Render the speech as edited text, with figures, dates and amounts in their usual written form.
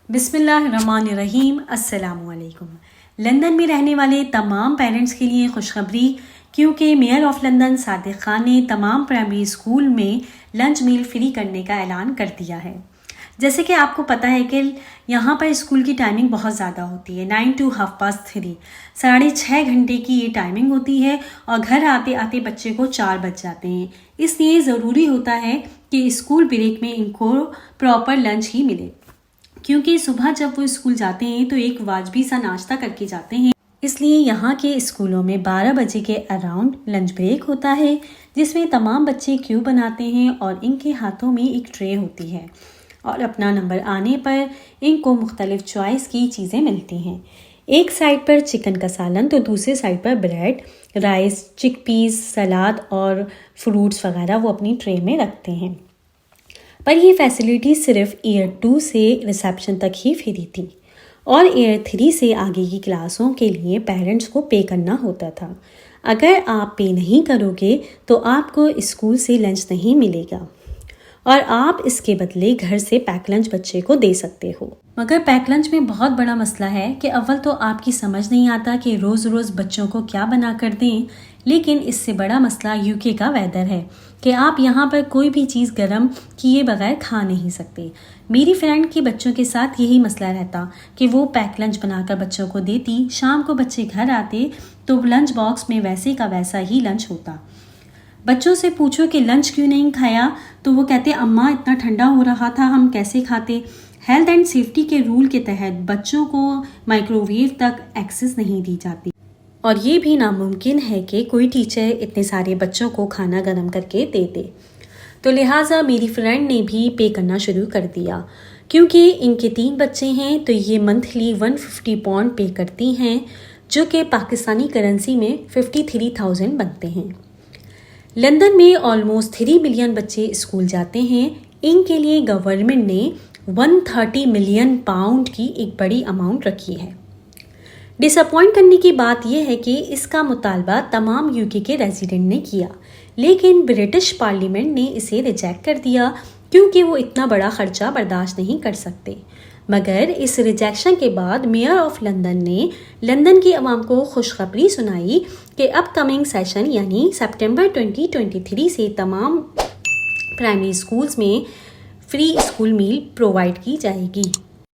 बिस्मिल्लाहिर्रहमानिर्रहीम। अस्सलामुअलैकुम। लंदन में रहने वाले तमाम पेरेंट्स के लिए खुशखबरी, क्योंकि mayor of London Sadiq Khan ने तमाम प्राइमरी स्कूल में लंच मील फ्री करने का ऐलान कर दिया है। जैसे कि आपको पता है कि यहाँ पर स्कूल की टाइमिंग बहुत ज़्यादा होती है, 9 to 3:30, 6.5 घंटे की ये टाइमिंग होती है और घर आते आते बच्चे को 4 बज जाते हैं। इसलिए ज़रूरी होता है कि स्कूल ब्रेक में इनको प्रॉपर लंच ही मिले, क्योंकि सुबह जब वो स्कूल जाते हैं तो एक वाजबी सा नाश्ता करके जाते हैं। इसलिए यहाँ के स्कूलों में 12 बजे के अराउंड लंच ब्रेक होता है, जिसमें तमाम बच्चे क्यू बनाते हैं और इनके हाथों में एक ट्रे होती है और अपना नंबर आने पर इनको मुख्तलिफ चॉइस की चीज़ें मिलती हैं। एक साइड पर चिकन का सालन तो दूसरे साइड पर ब्रेड, राइस, चिकपीस, सलाद और फ्रूट्स वगैरह वो अपनी ट्रे में रखते हैं। पर ये फैसिलिटी सिर्फ ईयर 2 से रिसेप्शन तक ही फ्री थी और ईयर 3 से आगे की क्लासों के लिए पेरेंट्स को पे करना होता था। अगर आप पे नहीं करोगे तो आपको स्कूल से लंच नहीं मिलेगा और आप इसके बदले घर से पैक लंच बच्चे को दे सकते हो। मगर पैक लंच में बहुत बड़ा मसला है कि अव्वल तो आपकी समझ नहीं आता कि रोज़ रोज़ बच्चों को क्या बना कर दें, लेकिन इससे बड़ा मसला यूके का वेदर है कि आप यहाँ पर कोई भी चीज़ गर्म किए बगैर खा नहीं सकते। मेरी फ्रेंड के बच्चों के साथ यही मसला रहता कि वो पैक लंच बनाकर बच्चों को देती, शाम को बच्चे घर आते तो लंच बॉक्स में वैसे का वैसा ही लंच होता। बच्चों से पूछो कि लंच क्यों नहीं खाया तो वो कहते अम्मा इतना ठंडा हो रहा था, हम कैसे खाते। हेल्थ एंड सेफ्टी के रूल के तहत बच्चों को माइक्रोवेव तक एक्सेस नहीं दी जाती और ये भी नामुमकिन है कि कोई टीचर इतने सारे बच्चों को खाना गर्म करके दे दे। तो लिहाजा मेरी फ्रेंड ने भी पे करना शुरू कर दिया। क्योंकि इनके 3 बच्चे हैं तो ये मंथली 150 पाउंड पे करती हैं, जो कि पाकिस्तानी करेंसी में 53,000 बनते हैं। लंदन में ऑलमोस्ट 3 मिलियन बच्चे स्कूल जाते हैं। इनके लिए गवर्नमेंट ने 130 मिलियन पाउंड की एक बड़ी अमाउंट रखी है। डिसअपॉइंट करने की बात यह है कि इसका मुतालबा तमाम यूके के रेजिडेंट ने किया, लेकिन ब्रिटिश पार्लियामेंट ने इसे रिजेक्ट कर दिया क्योंकि वो इतना बड़ा खर्चा बर्दाश्त नहीं कर सकते। मगर इस रिजेक्शन के बाद मेयर ऑफ लंदन ने लंदन की आवाम को खुशखबरी सुनाई कि अपकमिंग सेशन यानी सितंबर 2023 से तमाम प्राइमरी स्कूल्स में फ्री स्कूल मील प्रोवाइड की जाएगी।